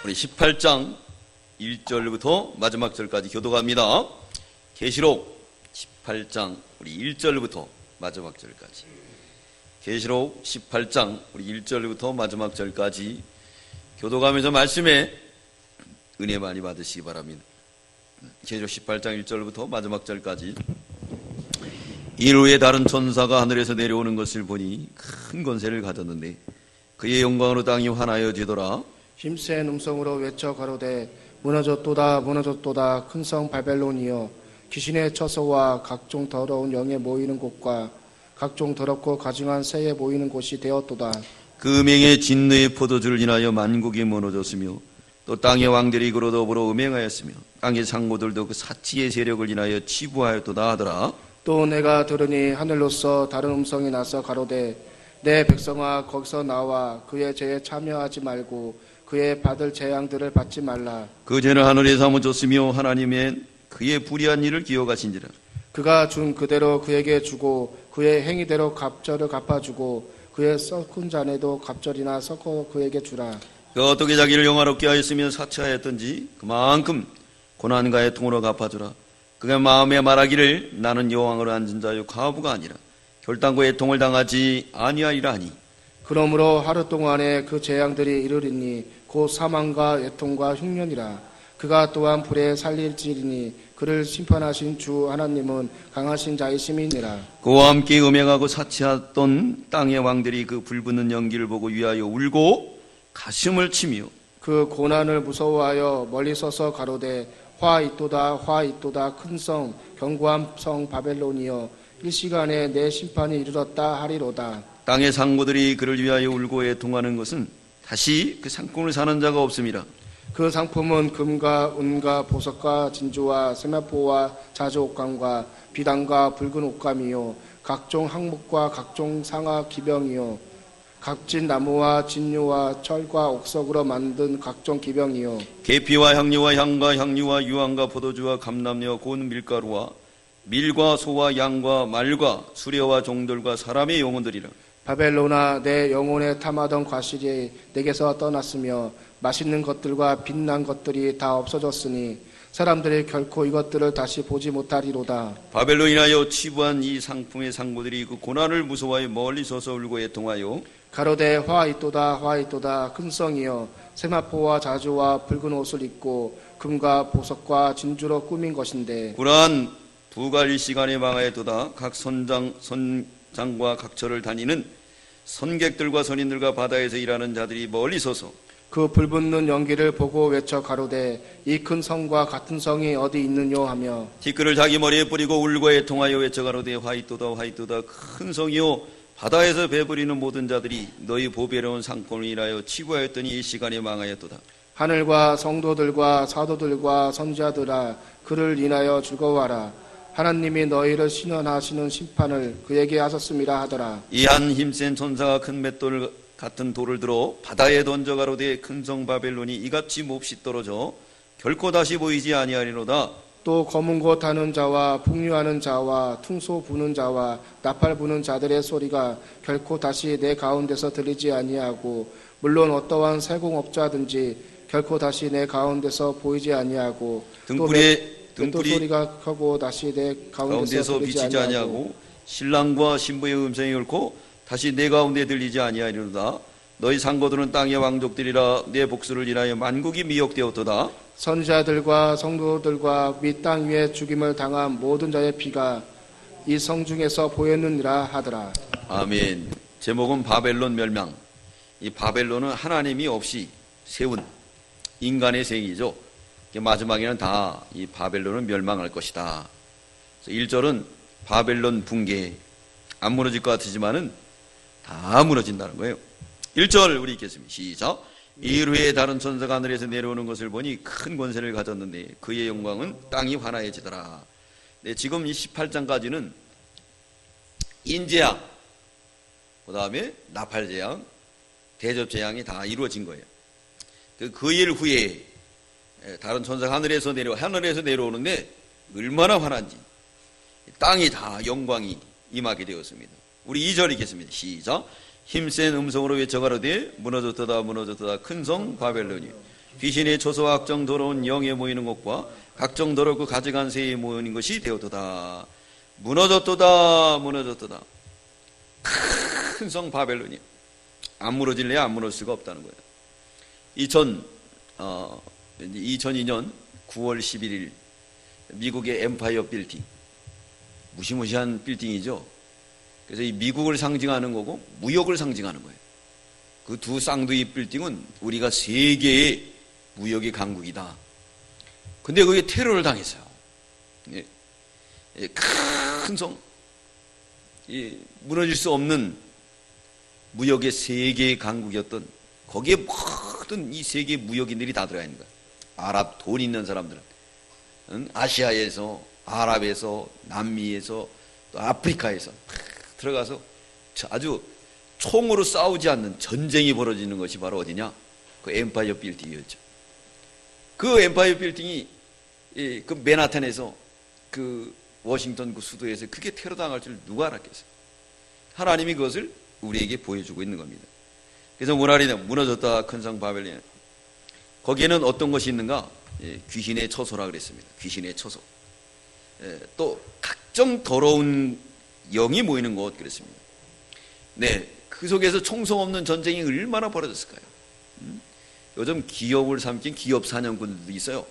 우리 18장 1절부터 마지막 절까지 교독합니다. 계시록 18장 우리 1절부터 마지막 절까지. 계시록 18장 우리 1절부터 마지막 절까지 교독하면서 말씀에 은혜 많이 받으시기 바랍니다. 계시록 18장 1절부터 마지막 절까지. 이후에 다른 천사가 하늘에서 내려오는 것을 보니 큰 권세를 가졌는데 그의 영광으로 땅이 환하여지더라. 힘센 음성으로 외쳐 가로되 무너졌도다 무너졌도다 큰 성 바벨론이여 귀신의 처소와 각종 더러운 영에 모이는 곳과 각종 더럽고 가증한 새에 모이는 곳이 되었도다. 그 음행의 진노의 포도주를 인하여 만국이 무너졌으며 또 땅의 왕들이 그로 더불어 음행하였으며 땅의 상고들도 그 사치의 세력을 인하여 치부하였도다 하더라. 또 내가 들으니 하늘로서 다른 음성이 나서 가로되 내 백성아 거기서 나와 그의 죄에 참여하지 말고 그의 받을 재앙들을 받지 말라. 그 죄는 하늘에서 묻었으며 하나님의 그의 불의한 일을 기억하신지라. 그가 준 그대로 그에게 주고 그의 행위대로 갑절을 갚아주고 그의 썩은 잔에도 갑절이나 섞어 그에게 주라. 그가 어떻게 자기를 영화롭게 하였으며 사치하였던지 그만큼 고난과 애통으로 갚아주라. 그가 마음에 말하기를 나는 여왕으로 앉은 자요 과부가 아니라 결단과 애통을 당하지 아니하리라 하니 그러므로 하루 동안에 그 재앙들이 이르리니 곧 사망과 애통과 흉년이라. 그가 또한 불에 살릴지리니 그를 심판하신 주 하나님은 강하신 자이심이니라. 그와 함께 음행하고 사치하던 땅의 왕들이 그 불붙는 연기를 보고 위하여 울고 가슴을 치며 그 고난을 무서워하여 멀리 서서 가로되 화 있도다 화 있도다 큰 성 견고한 성 바벨론이여 일시간에 내 심판이 이르렀다 하리로다. 땅의 상고들이 그를 위하여 울고 애통하는 것은 다시 그 상품을 사는 자가 없음이라. 그 상품은 금과 은과 보석과 진주와 세마포와 자주 옷감과 비단과 붉은 옷감이요 각종 항목과 각종 상아 기병이요 각진 나무와 진유와 철과 옥석으로 만든 각종 기병이요 계피와 향료와 향과 향유와 유황과 포도주와 감람류와 고운 밀가루와 밀과 소와 양과 말과 수레와 종들과 사람의 영혼들이라. 바벨론아 내 영혼에 탐하던 과실이 내게서 떠났으며 맛있는 것들과 빛난 것들이 다 없어졌으니 사람들이 결코 이것들을 다시 보지 못하리로다. 바벨론이나여 치부한 이 상품의 상고들이 그 고난을 무서워하여 멀리 서서 울고 애통하여 가로되 화 있도다 큰 성이여 세마포와 자주와 붉은 옷을 입고 금과 보석과 진주로 꾸민 것인데 그러한 부갈 시간에 망하였도다. 각 선장과 각처를 다니는 선객들과 선인들과 바다에서 일하는 자들이 멀리 서서 그 불붙는 연기를 보고 외쳐 가로되 이 큰 성과 같은 성이 어디 있느뇨 하며 티끌을 자기 머리에 뿌리고 울고 애통하여 외쳐 가로되 화 있도다 큰 성이요 바다에서 배부리는 모든 자들이 너희 보배로운 상품을 인하여 치부하였더니 이 시간에 망하였도다. 하늘과 성도들과 사도들과 선지자들아 그를 인하여 즐거워하라. 하나님이 너희를 신원하시는 심판을 그에게 하셨음이라 하더라. 이 한 힘센 천사가 큰 맷돌 같은 돌을 들어 바다에 던져 가로되 큰 성 바벨론이 이같이 몹시 떨어져 결코 다시 보이지 아니하리로다. 또 검은 곳 하는 자와 풍류하는 자와 퉁소 부는 자와 나팔 부는 자들의 소리가 결코 다시 내 가운데서 들리지 아니하고 물론 어떠한 세공업자든지 결코 다시 내 가운데서 보이지 아니하고 등불이 소리가 크고 다시 내 가운데서 비치지 아니하고 신랑과 신부의 음성이 옳고 다시 내 가운데 들리지 아니하리로다. 너희 상고들은 땅의 왕족들이라 내 복수를 인하여 만국이 미혹되었도다. 선지자들과 성도들과 및 땅 위에 죽임을 당한 모든 자의 피가 이 성 중에서 보였느니라 하더라. 아멘. 제목은 바벨론 멸망. 이 바벨론은 하나님이 없이 세운 인간의 생이죠. 마지막에는 다 이 바벨론은 멸망할 것이다. 1절은 바벨론 붕괴. 안 무너질 것 같으지만은 다 무너진다는 거예요. 1절 우리 읽겠습니다. 시작. 이후에 다른 천사가 하늘에서 내려오는 것을 보니 큰 권세를 가졌는데 그의 영광은 땅이 환하여지더라. 네, 지금 이 18장까지는 인재앙, 그 다음에 나팔재앙, 대접재앙이 다 이루어진 거예요. 그 일 후에 다른 천사가 하늘에서 내려오는데 얼마나 환한지 땅이 다 영광이 임하게 되었습니다. 우리 2절 읽겠습니다. 시작. 힘센 음성으로 외쳐 가로되 무너졌도다 큰 성 바벨론이 귀신의 초소와 각종 더러운 영에 모이는 것과 각종 더럽고 가증한 새에 모이는 것이 되었도다. 무너졌도다. 무너졌도다. 큰 성 바벨론이 안 무너질래 안 무너질 수가 없다는 거예요. 2002년 9월 11일 미국의 엠파이어 빌딩, 무시무시한 빌딩이죠. 그래서 이 미국을 상징하는 거고 무역을 상징하는 거예요. 그 두 쌍둥이 빌딩은 우리가 세계의 무역의 강국이다. 근데 그게 테러를 당했어요. 큰 성, 무너질 수 없는 무역의 세계의 강국이었던 거기에 모든 이 세계 무역인들이 다 들어가 있는 거예요. 아랍 돈 있는 사람들은 아시아에서, 아랍에서, 남미에서, 또 아프리카에서 들어가서 아주 총으로 싸우지 않는 전쟁이 벌어지는 것이 바로 어디냐? 그 엠파이어 빌딩이었죠. 그 엠파이어 빌딩이 그 맨하탄에서 그 워싱턴 그 수도에서 그게 테러 당할 줄 누가 알았겠어요? 하나님이 그것을 우리에게 보여주고 있는 겁니다. 그래서 문화리는 무너졌다 큰 성 바벨론. 거기에는 어떤 것이 있는가? 귀신의 처소라 그랬습니다. 귀신의 처소. 또 각종 더러운 영이 모이는 곳 그랬습니다. 네, 그 속에서 총성 없는 전쟁이 얼마나 벌어졌을까요? 요즘 기업을 삼킨 기업 사냥꾼들도 있어요.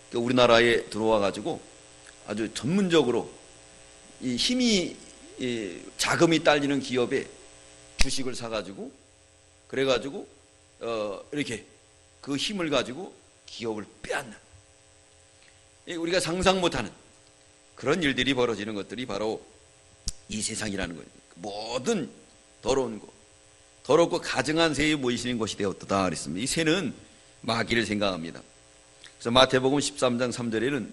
그러니까 우리나라에 들어와 가지고 아주 전문적으로 이 힘이 자금이 딸리는 기업에 주식을 사 가지고 그래 가지고 이렇게 그 힘을 가지고 기업을 빼앗는, 우리가 상상 못하는 그런 일들이 벌어지는 것들이 바로 이 세상이라는 거예요. 모든 더러운 것, 더럽고 가증한 새에 모이시는 것이 되었다 그랬습니다. 이 새는 마귀를 생각합니다. 그래서 마태복음 13장 3절에는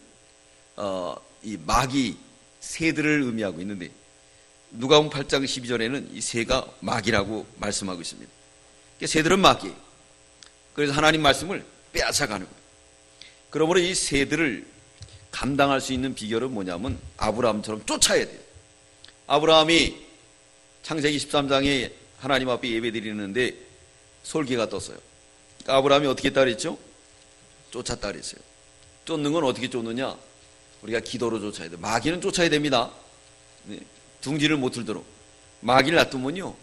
이 마귀 새들을 의미하고 있는데 누가복음 8장 12절에는 이 새가 마귀라고 말씀하고 있습니다. 그러니까 새들은 마귀예요. 그래서 하나님 말씀을 빼앗아가는 거예요. 그러므로 이 새들을 감당할 수 있는 비결은 뭐냐면 아브라함처럼 쫓아야 돼요. 아브라함이 창세기 13장에 하나님 앞에 예배드리는데 솔개가 떴어요. 그러니까 아브라함이 어떻게 했다 그랬죠? 쫓았다 그랬어요. 쫓는 건 어떻게 쫓느냐? 우리가 기도로 쫓아야 돼요. 마귀는 쫓아야 됩니다. 네. 둥지를 못 틀도록. 마귀를 놔두면요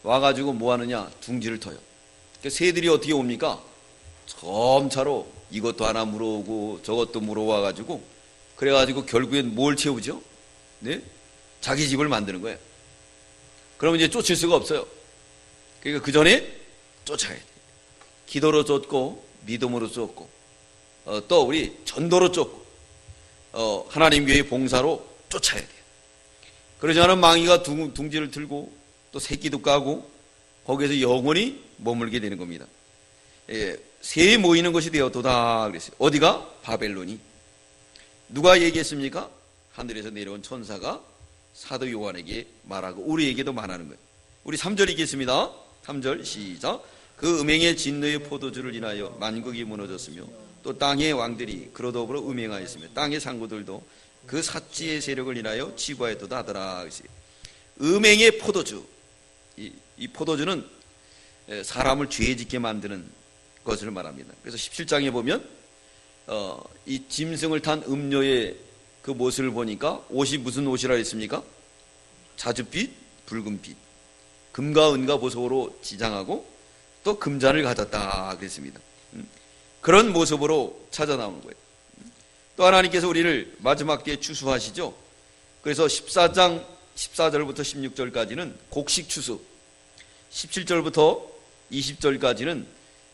와가지고 뭐 하느냐? 둥지를 터요. 그러니까 새들이 어떻게 옵니까? 점차로 이것도 하나 물어오고 저것도 물어와가지고 그래가지고 결국엔 뭘 채우죠? 네? 자기 집을 만드는 거예요. 그러면 이제 쫓을 수가 없어요. 그러니까 그 전에 쫓아야 돼요. 기도로 쫓고 믿음으로 쫓고 또 우리 전도로 쫓고 하나님 교회 봉사로 쫓아야 돼요. 그러지 않으면 망이가 둥지를 틀고 또 새끼도 까고 거기에서 영원히 머물게 되는 겁니다. 새에 모이는 것이 되었도다 그랬어요. 어디가? 바벨론이. 누가 얘기했습니까? 하늘에서 내려온 천사가 사도 요한에게 말하고 우리에게도 말하는 거예요. 우리 3절 읽겠습니다. 3절 시작. 그 음행의 진노의 포도주를 인하여 만국이 무너졌으며 또 땅의 왕들이 그로 더불어 음행하였으며 땅의 상구들도 그 사치의 세력을 인하여 치부하였도다 하더라. 음행의 포도주. 이 포도주는 사람을 죄 짓게 만드는 것을 말합니다. 그래서 17장에 보면 이 짐승을 탄 음녀의 그 모습을 보니까 옷이 무슨 옷이라 했습니까? 자줏빛, 붉은빛, 금과 은과 보석으로 지장하고 또 금잔을 가졌다 그랬습니다. 그런 모습으로 찾아 나오는 거예요. 또 하나님께서 우리를 마지막 때에 추수하시죠. 그래서 14장 14절부터 16절까지는 곡식 추수, 17절부터 20절까지는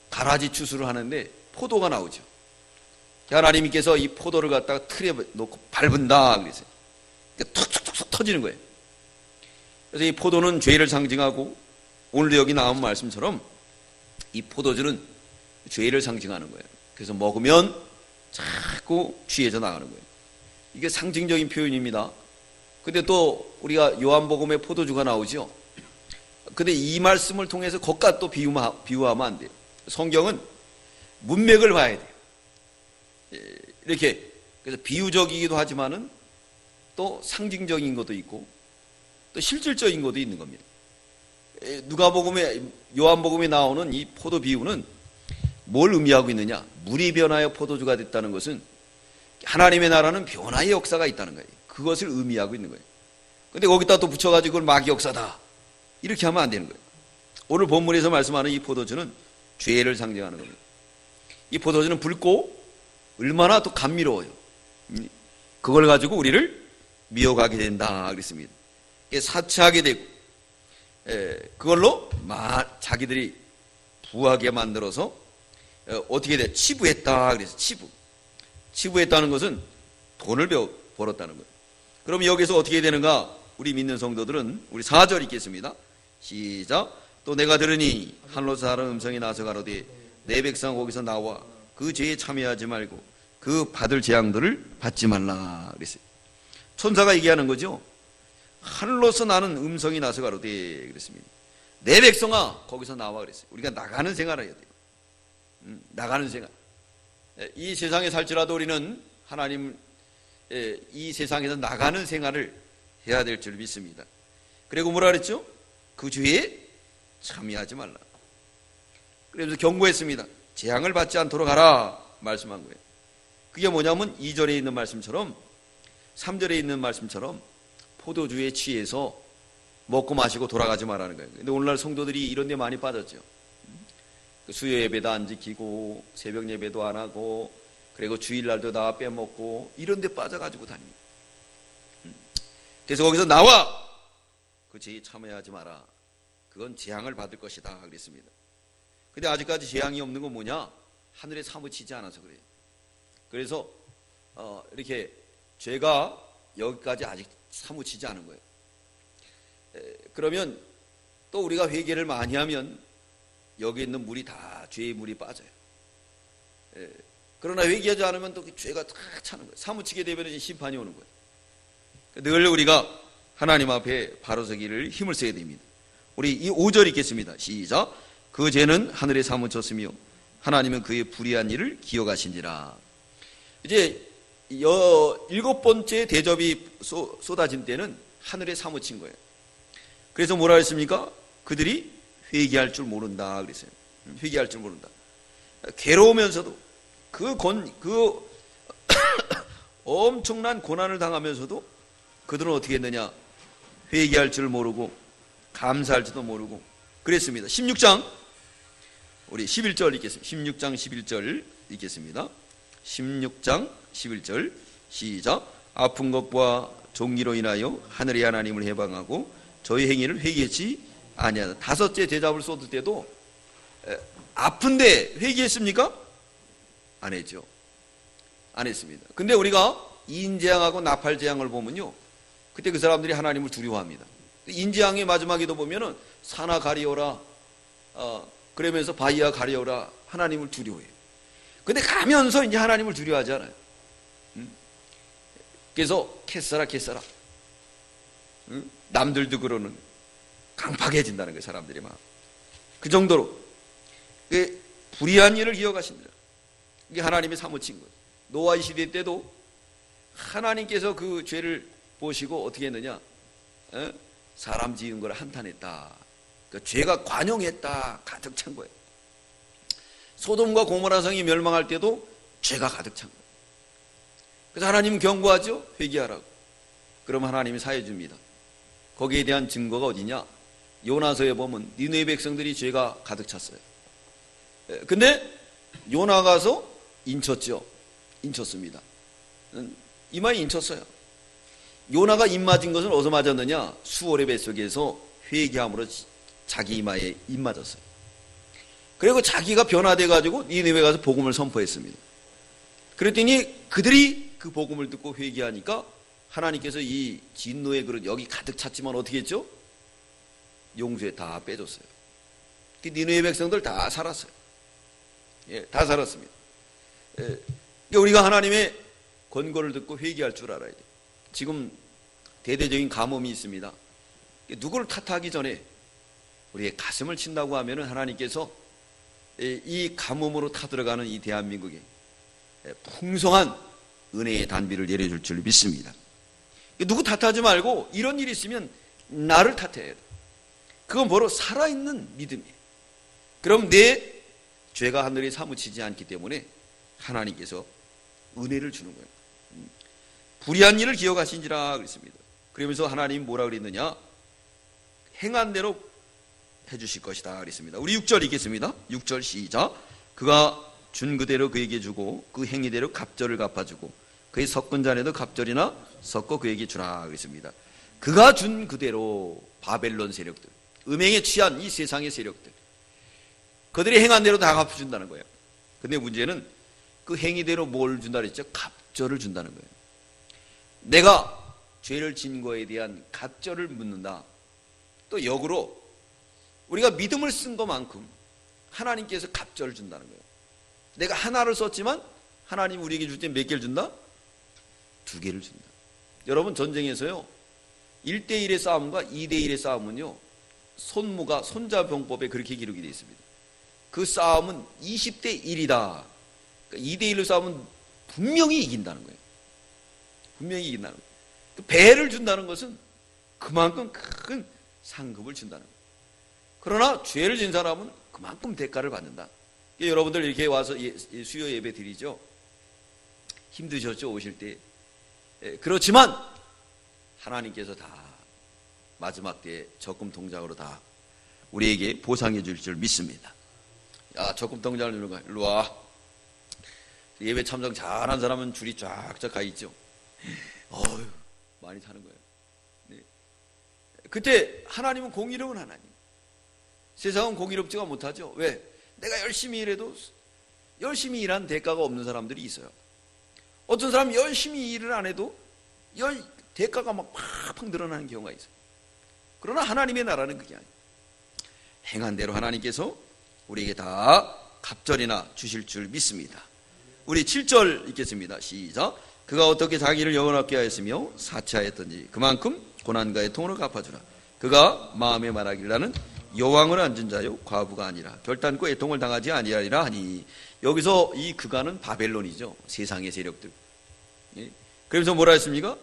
가라지 추수를 하는데 포도가 나오죠. 하나님께서 이 포도를 갖다가 틀에 놓고 밟은다 그랬어요. 그러니까 툭툭툭 터지는 거예요. 그래서 이 포도는 죄를 상징하고 오늘도 여기 나온 말씀처럼 이 포도주는 죄를 상징하는 거예요. 그래서 먹으면 자꾸 취해져 나가는 거예요. 이게 상징적인 표현입니다. 근데 또 우리가 요한복음에 포도주가 나오죠. 근데 이 말씀을 통해서 겉과 또 비유하면 안 돼요. 성경은 문맥을 봐야 돼요. 이렇게 그래서 비유적이기도 하지만은 또 상징적인 것도 있고 또 실질적인 것도 있는 겁니다. 누가복음에 요한복음에 나오는 이 포도 비유는 뭘 의미하고 있느냐? 물이 변하여 포도주가 됐다는 것은 하나님의 나라는 변화의 역사가 있다는 거예요. 그것을 의미하고 있는 거예요. 근데 거기다 또 붙여가지고 그걸 마귀 역사다, 이렇게 하면 안 되는 거예요. 오늘 본문에서 말씀하는 이 포도주는 죄를 상징하는 겁니다. 이 포도주는 붉고 얼마나 또 감미로워요. 그걸 가지고 우리를 미워가게 된다 그랬습니다. 사치하게 되고, 그걸로 자기들이 부하게 만들어서 어떻게 돼? 치부했다 그래서 치부했다는 것은 돈을 벌었다는 거예요. 그럼 여기서 어떻게 되는가? 우리 믿는 성도들은 우리 4절 읽겠습니다. 시작. 또 내가 들으니 하늘로서 하는 음성이 나서 가로되 내 백성 거기서 나와 그 죄에 참여하지 말고 그 받을 재앙들을 받지 말라 그랬어요. 천사가 얘기하는 거죠. 하늘로서 나는 음성이 나서 가로되 그랬습니다. 내 백성아 거기서 나와 그랬어요. 우리가 나가는 생활을 해야 돼요. 나가는 생활. 이 세상에 살지라도 우리는 하나님 이 세상에서 나가는 생활을 해야 될 줄 믿습니다. 그리고 뭐라 그랬죠? 그 죄에 참여하지 말라. 그래서 경고했습니다. 재앙을 받지 않도록 하라 말씀한 거예요. 그게 뭐냐면 2절에 있는 말씀처럼 3절에 있는 말씀처럼 포도주에 취해서 먹고 마시고 돌아가지 말라는 거예요. 근데 오늘날 성도들이 이런 데 많이 빠졌죠. 수요 예배도 안 지키고 새벽 예배도 안 하고 그리고 주일날도 다 빼먹고 이런 데 빠져가지고 다닙니다. 그래서 거기서 나와 그 죄에 참여하지 마라. 그건 재앙을 받을 것이다 그랬습니다. 근데 아직까지 재앙이 없는 건 뭐냐? 하늘에 사무치지 않아서 그래요. 그래서 이렇게 죄가 여기까지 아직 사무치지 않은 거예요. 그러면 또 우리가 회개를 많이 하면 여기 있는 물이 다 죄의 물이 빠져요. 그러나 회개하지 않으면 또 죄가 탁 차는 거예요. 사무치게 되면 심판이 오는 거예요. 늘 우리가 하나님 앞에 바로 서기를 힘을 써야 됩니다. 우리 이 5절 읽겠습니다. 시작. 그 죄는 하늘에 사무쳤으며 하나님은 그의 불의한 일을 기억하신지라. 이제 7번째 대접이 쏟아진 때는 하늘에 사무친 거예요. 그래서 뭐라 했습니까? 그들이 회개할 줄 모른다 그랬어요. 회개할 줄 모른다. 괴로우면서도 그 엄청난 고난을 당하면서도 그들은 어떻게 했느냐? 회개할 줄 모르고 감사할지도 모르고 그랬습니다. 16장 우리 11절 읽겠습니다. 16장 11절 읽겠습니다. 16장 11절 시작. 아픈 것과 종기로 인하여 하늘의 하나님을 해방하고 저희 행위를 회개했지 아니하다. 5째 대접을 쏟을 때도 아픈데 회개했습니까? 안 했죠. 안 했습니다. 근데 우리가 인재앙하고 나팔재앙을 보면요, 그때 그 사람들이 하나님을 두려워합니다. 인재앙의 마지막에도 보면은 사나 가리오라, 그러면서 바위야 가리오라, 하나님을 두려워해요. 근데 가면서 이제 하나님을 두려워하지 않아요. 그래서 캐서라 남들도 그러는 강팍해진다는 거예요. 사람들이 막 그 정도로 불의한 일을 기억하신다. 이게 하나님이 사무친 거예요. 노아의 시대 때도 하나님께서 그 죄를 보시고 어떻게 했느냐? 사람 지은 걸 한탄했다. 그러니까 죄가 관용했다. 가득 찬 거예요. 소돔과 고모라 성이 멸망할 때도 죄가 가득 찬 거예요. 그래서 하나님은 경고하죠. 회개하라고. 그럼 하나님이 사해 줍니다. 거기에 대한 증거가 어디냐? 요나서에 보면 니느웨 백성들이 죄가 가득 찼어요. 근데 요나 가서 인쳤죠. 인쳤습니다. 이마에 인쳤어요. 요나가 입 맞은 것은 어디서 맞았느냐? 수월의 뱃속에서 회개함으로 자기 이마에 입 맞았어요. 그리고 자기가 변화돼가지고 니느웨 가서 복음을 선포했습니다. 그랬더니 그들이 그 복음을 듣고 회개하니까 하나님께서 이 진노의 그릇 여기 가득 찼지만 어떻게 했죠? 용수에 다 빼줬어요. 니느웨 백성들 다 살았어요. 예, 다 살았습니다. 그러니까 우리가 하나님의 권고를 듣고 회개할 줄 알아야 돼요. 지금 대대적인 가뭄이 있습니다. 누구를 탓하기 전에 우리의 가슴을 친다고 하면 하나님께서 이 가뭄으로 타들어가는 이 대한민국에 풍성한 은혜의 단비를 내려줄 줄 믿습니다. 누구 탓하지 말고 이런 일이 있으면 나를 탓해야 돼. 그건 바로 살아있는 믿음이에요. 그럼 내 죄가 하늘에 사무치지 않기 때문에 하나님께서 은혜를 주는 거예요. 불의한 일을 기억하신지라 그랬습니다. 그러면서 하나님이 뭐라 그랬느냐? 행한 대로 해주실 것이다 그랬습니다. 우리 6절 읽겠습니다. 6절 시작. 그가 준 그대로 그에게 주고 그 행위대로 갑절을 갚아주고 그의 섞은 잔에도 갑절이나 섞어 그에게 주라 그랬습니다. 그가 준 그대로 바벨론 세력들, 음행에 취한 이 세상의 세력들, 그들이 행한 대로 다 갚아준다는 거예요. 근데 문제는 그 행위대로 뭘 준다 그랬죠? 갑절을 준다는 거예요. 내가 죄를 진 거에 대한 갑절을 묻는다. 또 역으로 우리가 믿음을 쓴 것만큼 하나님께서 갑절을 준다는 거예요. 내가 하나를 썼지만 하나님 우리에게 줄 때 몇 개를 준다? 2개를 준다. 여러분, 전쟁에서요 1대1의 싸움과 2대1의 싸움은요 손무가 손자병법에 그렇게 기록이 되어 있습니다. 그 싸움은 20대 1이다. 그러니까 2대1로 싸우면 분명히 이긴다는 거예요. 분명히 이긴다는 거예요. 그 배를 준다는 것은 그만큼 큰 상급을 준다는 거예요. 그러나 죄를 진 사람은 그만큼 대가를 받는다. 여러분들 이렇게 와서 수요 예배 드리죠. 힘드셨죠, 오실 때. 그렇지만 하나님께서 다 마지막 때에 적금 통장으로 다 우리에게 보상해 줄 줄 믿습니다. 야, 적금 통장을 누르는 거야. 일로 와. 예배 참석 잘한 사람은 줄이 쫙쫙 가 있죠. 어휴, 많이 타는 거예요. 네. 그때 하나님은 공의로운 하나님. 세상은 공의롭지가 못하죠. 왜? 내가 열심히 일해도 열심히 일한 대가가 없는 사람들이 있어요. 어떤 사람 열심히 일을 안 해도 대가가 막 팍팍 늘어나는 경우가 있어요. 그러나 하나님의 나라는 그게 아니에요. 행한 대로 하나님께서 우리에게 다 갑절이나 주실 줄 믿습니다. 우리 7절 읽겠습니다. 시작. 그가 어떻게 자기를 영원하게 하였으며 사치하였던지 그만큼 고난과 애통으로 갚아주라. 그가 마음에 말하길 나는 여왕을 앉은 자요 과부가 아니라 결단코 애통을 당하지 아니하리라 하니, 여기서 이 그가는 바벨론이죠. 세상의 세력들. 예? 그러면서 뭐라 했습니까?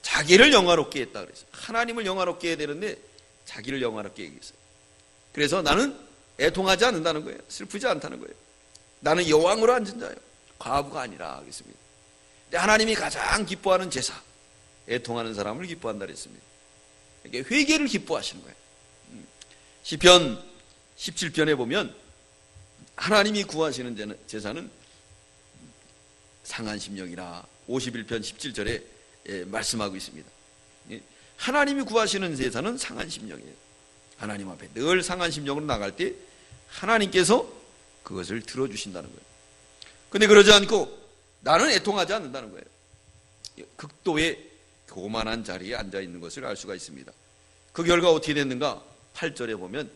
자기를 영화롭게 했다 그랬어요. 하나님을 영화롭게 해야 되는데 자기를 영화롭게 했어요. 그래서 나는 애통하지 않는다는 거예요. 슬프지 않다는 거예요. 나는 여왕으로 앉은 자요 과부가 아니라 그랬습니다. 근데 하나님이 가장 기뻐하는 제사, 애통하는 사람을 기뻐한다 그랬습니다. 이게 회개를 기뻐하시는 거예요. 시편 17편에 보면 하나님이 구하시는 제사는 상한 심령이라 51편 17절에 말씀하고 있습니다. 하나님이 구하시는 제사는 상한 심령이에요. 하나님 앞에 늘 상한 심령으로 나갈 때 하나님께서 그것을 들어주신다는 거예요. 근데 그러지 않고 나는 애통하지 않는다는 거예요. 극도의 교만한 자리에 앉아 있는 것을 알 수가 있습니다. 그 결과 어떻게 됐는가? 8절에 보면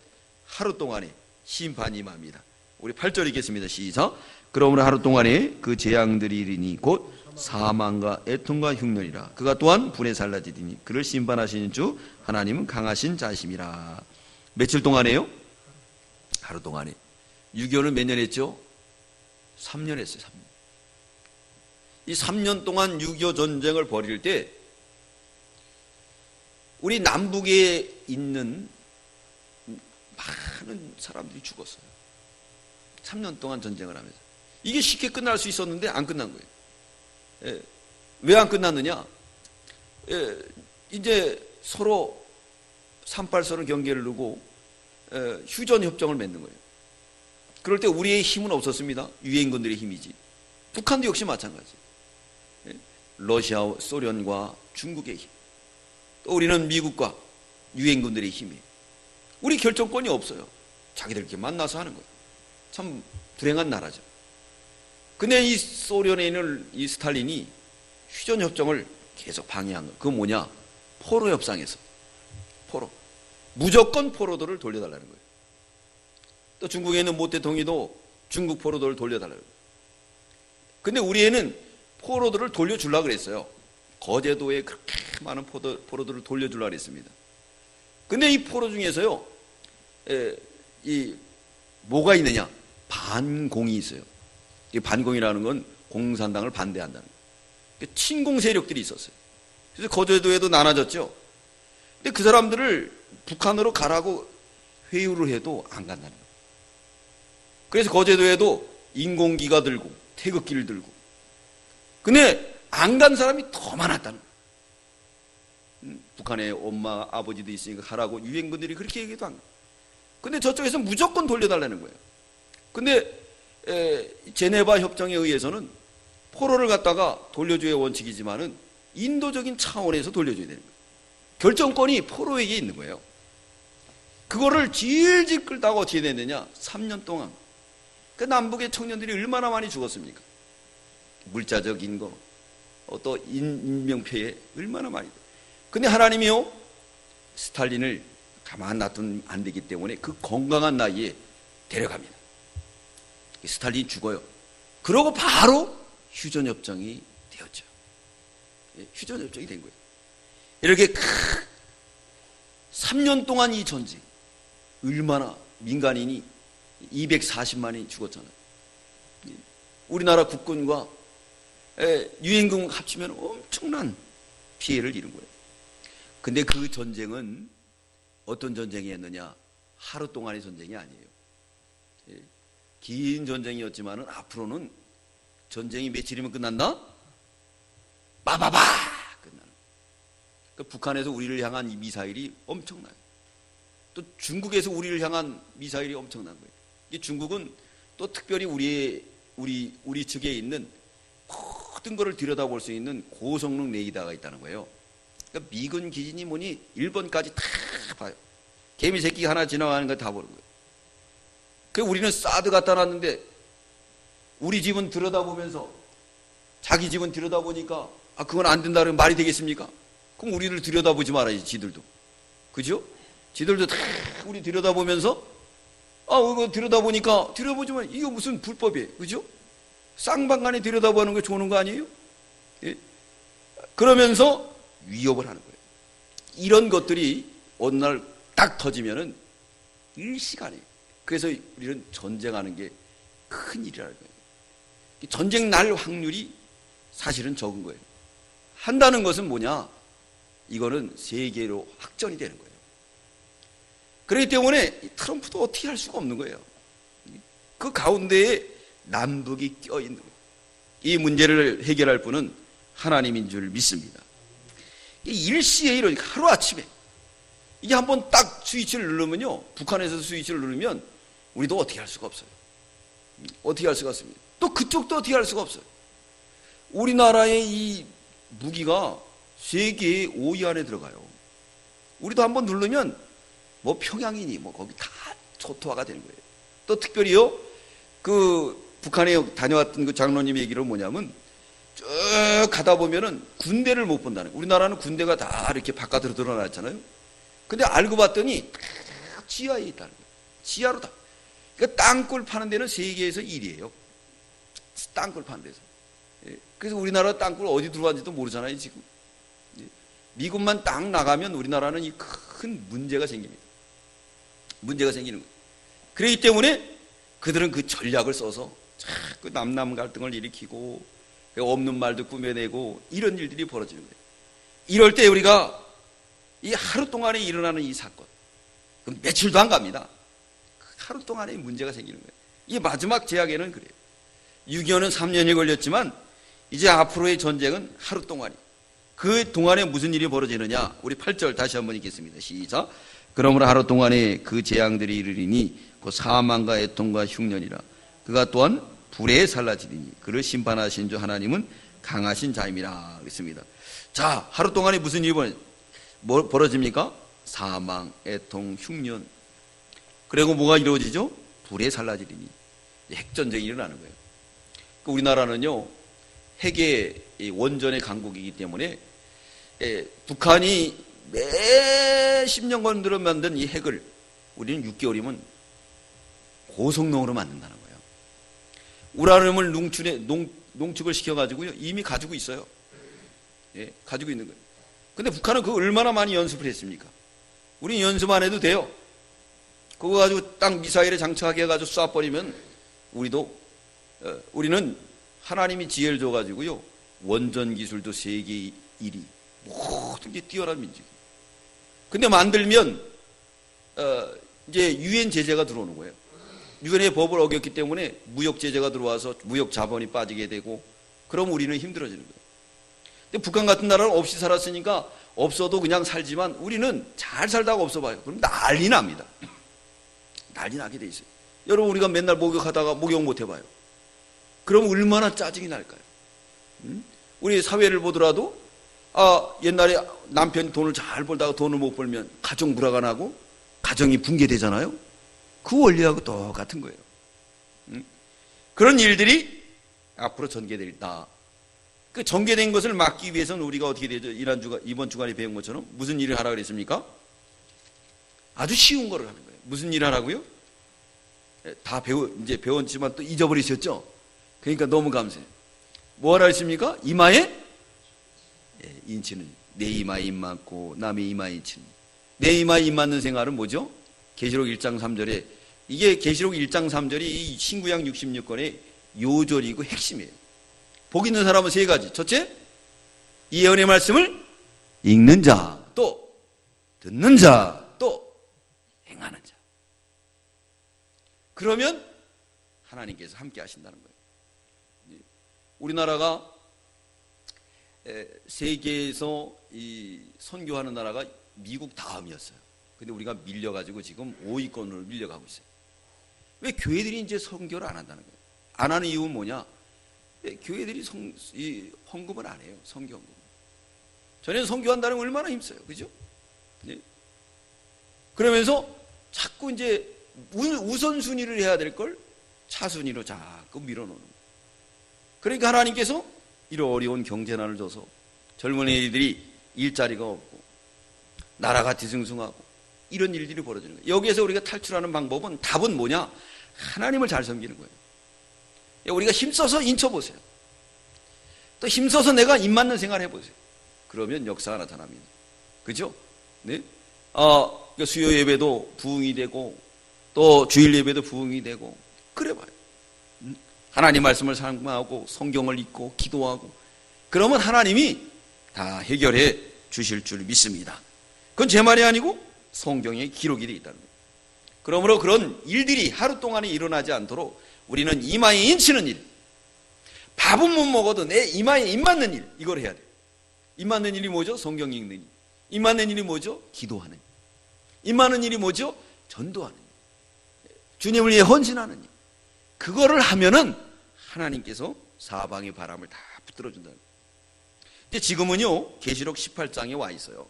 하루 동안에 심판이 임합니다. 우리 8절 읽겠습니다. 시작. 그러므로 하루 동안에 그 재앙들이 이르니 곧 사망과 애통과 흉년이라. 그가 또한 불에 살라지리니 그를 심판하시는 주 하나님은 강하신 자심이라. 며칠 동안에요? 하루 동안에. 6.25는 몇 년 했죠? 3년 했어요. 3년. 이 3년 동안 6.25 전쟁을 벌일 때 우리 남북에 있는 많은 사람들이 죽었어요. 3년 동안 전쟁을 하면서. 이게 쉽게 끝날 수 있었는데 안 끝난 거예요. 왜 안 끝났느냐? 이제 서로 38선을 경계를 두고 휴전협정을 맺는 거예요. 그럴 때 우리의 힘은 없었습니다. 유엔군들의 힘이지. 북한도 역시 마찬가지. 러시아, 소련과 중국의 힘. 또 우리는 미국과 유엔군들의 힘이에요. 우리 결정권이 없어요. 자기들끼리 만나서 하는 거예요. 참 불행한 나라죠. 근데 이 소련에 있는 이 스탈린이 휴전협정을 계속 방해한 거예요. 그건 뭐냐? 포로 협상에서. 포로. 무조건 포로들을 돌려달라는 거예요. 또 중국에 있는 모 대통령도 중국 포로들을 돌려달라는 거예요. 근데 우리에는 포로들을 돌려주려고 그랬어요. 거제도에 그렇게 많은 포로들을 돌려주려고 그랬습니다. 근데 이 포로 중에서요, 뭐가 있느냐? 반공이 있어요. 이 반공이라는 건 공산당을 반대한다는 거예요. 친공 세력들이 있었어요. 그래서 거제도에도 나눠졌죠. 근데 그 사람들을 북한으로 가라고 회유를 해도 안 간다는 거예요. 그래서 거제도에도 인공기가 들고 태극기를 들고. 근데 안 간 사람이 더 많았다는 거예요. 북한에 엄마 아버지도 있으니까 가라고 유엔군들이 그렇게 얘기해도 안 가요. 근데 저쪽에서 무조건 돌려달라는 거예요. 근데 제네바 협정에 의해서는 포로를 갖다가 돌려줘야 원칙이지만은 인도적인 차원에서 돌려줘야 되는 거예요. 결정권이 포로에게 있는 거예요. 그거를 질질 끌다가 어떻게 됐느냐? 3년 동안. 그 남북의 청년들이 얼마나 많이 죽었습니까? 물자적인 거, 또 인명피해 얼마나 많이. 근데 하나님이요, 스탈린을 가만 놔두면 안 되기 때문에 그 건강한 나이에 데려갑니다. 스탈린이 죽어요. 그러고 바로 휴전협정이 되었죠. 휴전협정이 된 거예요. 이렇게 3년 동안 이 전쟁, 얼마나 민간인이 240만이 죽었잖아요. 우리나라 국군과 유엔군 합치면 엄청난 피해를 입은 거예요. 근데 그 전쟁은 어떤 전쟁이었느냐? 하루 동안의 전쟁이 아니에요. 긴 전쟁이었지만 앞으로는 전쟁이 며칠이면 끝난다? 빠바바! 끝나는. 그러니까 북한에서 우리를 향한 이 미사일이 엄청나요. 또 중국에서 우리를 향한 미사일이 엄청난 거예요. 이 중국은 또 특별히 우리 측에 있는 모든 것을 들여다볼 수 있는 고성능 레이더가 있다는 거예요. 그러니까 미군 기진이 뭐니 일본까지 다 봐요. 개미 새끼 하나 지나가는 거 다 보는 거예요. 그 우리는 사드 갖다 놨는데 우리 집은 들여다보면서 자기 집은 들여다보니까 그건 안 된다 그러면 말이 되겠습니까? 그럼 우리를 들여다보지 말아야지, 지들도. 그죠? 지들도 다 우리 들여다보면서 이거 들여다보지만 이거 무슨 불법이에요. 그죠? 쌍방간에 들여다보는 게 좋은 거 아니에요? 예? 그러면서 위협을 하는 거예요. 이런 것들이 어느 날 딱 터지면은 일시간에. 그래서 우리는 전쟁하는 게 큰 일이라는 거예요. 전쟁 날 확률이 사실은 적은 거예요. 한다는 것은 뭐냐? 이거는 세계로 확전이 되는 거예요. 그렇기 때문에 트럼프도 어떻게 할 수가 없는 거예요. 그 가운데에 남북이 껴있는 거예요. 이 문제를 해결할 분은 하나님인 줄 믿습니다. 일시에 이러니까 하루아침에 이게 한번 딱 스위치를 누르면요, 북한에서 스위치를 누르면 우리도 어떻게 할 수가 없어요. 어떻게 할 수가 없습니다. 또 그쪽도 어떻게 할 수가 없어요. 우리나라의 이 무기가 세계의 5위 안에 들어가요. 우리도 한번 누르면 뭐 평양이니 뭐 거기 다 초토화가 되는 거예요. 또 특별히요, 그 북한에 다녀왔던 그 장로님 얘기로 뭐냐면 쭉 가다 보면은 군대를 못 본다는 거예요. 우리나라는 군대가 다 이렇게 바깥으로 드러났잖아요. 근데 알고 봤더니 지하에 있다는 거예요. 지하로 다. 그러니까 땅굴 파는 데는 세계에서 1위예요. 땅굴 파는 데서. 그래서 우리나라 땅굴 어디 들어왔는지도 모르잖아요, 지금. 미국만 딱 나가면 우리나라는 이 큰 문제가 생깁니다. 문제가 생기는 거예요. 그렇기 때문에 그들은 그 전략을 써서 자꾸 남남 갈등을 일으키고 없는 말도 꾸며내고 이런 일들이 벌어지는 거예요. 이럴 때 우리가 이 하루 동안에 일어나는 이 사건, 그럼 며칠도 안 갑니다. 하루 동안에 문제가 생기는 거예요. 이 마지막 제약에는 그래요. 6.25는 3년이 걸렸지만 이제 앞으로의 전쟁은 하루 동안이. 그 동안에 무슨 일이 벌어지느냐? 우리 8절 다시 한번 읽겠습니다. 시작. 그러므로 하루 동안에 그 재앙들이 이르리니 그 사망과 애통과 흉년이라. 그가 또한 불에 살라지리니 그를 심판하신 주 하나님은 강하신 자임이라. 그랬습니다. 자, 하루 동안에 무슨 일이 벌어집니까? 사망, 애통, 흉년. 그리고 뭐가 이루어지죠? 불에 살라지리니. 핵전쟁이 일어나는 거예요. 우리나라는요, 핵의 원전의 강국이기 때문에 북한이 몇십 년간 들어 만든 이 핵을 우리는 6개월이면 고성능으로 만든다는 거예요. 우라늄을 농축을 시켜가지고요, 이미 가지고 있어요. 예, 가지고 있는 거예요. 근데 북한은 그거 얼마나 많이 연습을 했습니까? 우리는 연습 안 해도 돼요. 그거 가지고 딱 미사일에 장착해 가지고 쏴버리면 우리는 하나님이 지혜를 줘가지고요, 원전 기술도 세계 1위, 모든 게 뛰어난 민족이에요. 근데 만들면 이제 유엔 제재가 들어오는 거예요. 유엔의 법을 어겼기 때문에 무역 제재가 들어와서 무역 자본이 빠지게 되고, 그럼 우리는 힘들어지는 거예요. 근데 북한 같은 나라는 없이 살았으니까 없어도 그냥 살지만 우리는 잘 살다가 없어봐요. 그럼 난리 납니다. 난리 나게 돼 있어요. 여러분, 우리가 맨날 목욕하다가 목욕 못 해봐요. 그럼 얼마나 짜증이 날까요? 우리 사회를 보더라도 옛날에 남편이 돈을 잘 벌다가 돈을 못 벌면 가정 불화가 나고 가정이 붕괴되잖아요. 그 원리하고 똑같은 거예요. 그런 일들이 앞으로 전개된다. 그 전개된 것을 막기 위해서는 우리가 어떻게 되죠? 이번 주간에 배운 것처럼 무슨 일을 하라 그랬습니까? 아주 쉬운 거를 하는 거예요. 무슨 일을 하라고요? 다 이제 배웠지만 또 잊어버리셨죠? 그러니까 너무 감사해요. 뭐 하라 했습니까? 이마에 인치는, 내 이마에 입 맞고 남의 이마에 인치는. 내 이마에 입 맞는 생활은 뭐죠? 계시록 1장 3절에, 이게 계시록 1장 3절이 이 신구약 66권의 요절이고 핵심이에요. 복 있는 사람은 세 가지. 첫째, 이 예언의 말씀을 읽는 자, 또 듣는 자, 또 행하는 자. 그러면 하나님께서 함께 하신다는 거예요. 우리나라가 세계에서 이 선교하는 나라가 미국 다음이었어요. 근데 우리가 밀려가지고 지금 5위권으로 밀려가고 있어요. 왜 교회들이 이제 선교를 안 한다는 거예요? 안 하는 이유는 뭐냐? 교회들이 헌금을 안 해요. 선교 헌금. 전에 선교한다는 건 얼마나 힘써요. 그죠? 네. 그러면서 자꾸 이제 우선순위를 해야 될 걸 차순위로 자꾸 밀어놓는 거예요. 그러니까 하나님께서 이런 어려운 경제난을 줘서 젊은이들이 일자리가 없고 나라가 뒤숭숭하고 이런 일들이 벌어지는 거예요. 여기에서 우리가 탈출하는 방법은, 답은 뭐냐? 하나님을 잘 섬기는 거예요. 우리가 힘써서 인쳐보세요. 또 힘써서 내가 입 맞는 생활 해보세요. 그러면 역사가 나타납니다. 그죠? 네? 수요 예배도 부흥이 되고 또 주일 예배도 부흥이 되고 그래 봐요. 하나님 말씀을 상고하고 성경을 읽고 기도하고 그러면 하나님이 다 해결해 주실 줄 믿습니다. 그건 제 말이 아니고 성경에 기록이 되어 있다는 거예요. 그러므로 그런 일들이 하루 동안에 일어나지 않도록 우리는 이마에 인치는 일, 밥은 못 먹어도 내 이마에 입 맞는 일, 이걸 해야 돼요. 입 맞는 일이 뭐죠? 성경 읽는 일. 입 맞는 일이 뭐죠? 기도하는 일. 입 맞는 일이 뭐죠? 전도하는 일. 주님을 위해 헌신하는 일. 그거를 하면은 하나님께서 사방의 바람을 다 붙들어준다는 거예요. 근데 지금은요, 계시록 18장에 와 있어요.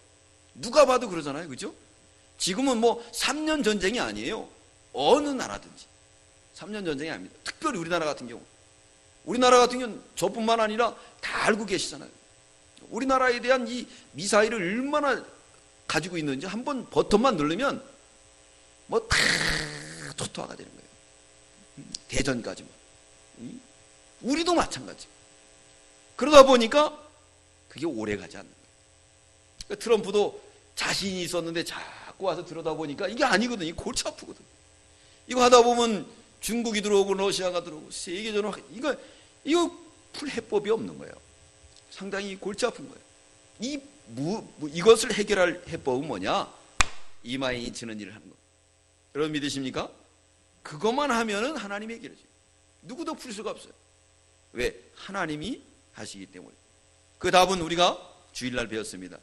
누가 봐도 그러잖아요. 그죠? 지금은 뭐 3년 전쟁이 아니에요. 어느 나라든지 3년 전쟁이 아닙니다. 특별히 우리나라 같은 경우. 우리나라 같은 경우는 저뿐만 아니라 다 알고 계시잖아요. 우리나라에 대한 이 미사일을 얼마나 가지고 있는지 한번 버튼만 누르면 뭐 다 토토화가 되는 거예요. 대전까지만. 우리도 마찬가지. 그러다 보니까 그게 오래 가지 않는 거예요. 그러니까 트럼프도 자신이 있었는데 자꾸 와서 들여다보니까 이게 아니거든요. 이게 골치 아프거든. 이거 하다 보면 중국이 들어오고 러시아가 들어오고 세계적으로 이거 풀 해법이 없는 거예요. 상당히 골치 아픈 거예요. 이것을 해결할 해법은 뭐냐? 이마에 인치는 일을 하는 거. 여러분 믿으십니까? 그것만 하면은 하나님이 해결해줘요. 누구도 풀 수가 없어요. 왜? 하나님이 하시기 때문에. 그 답은 우리가 주일날 배웠습니다.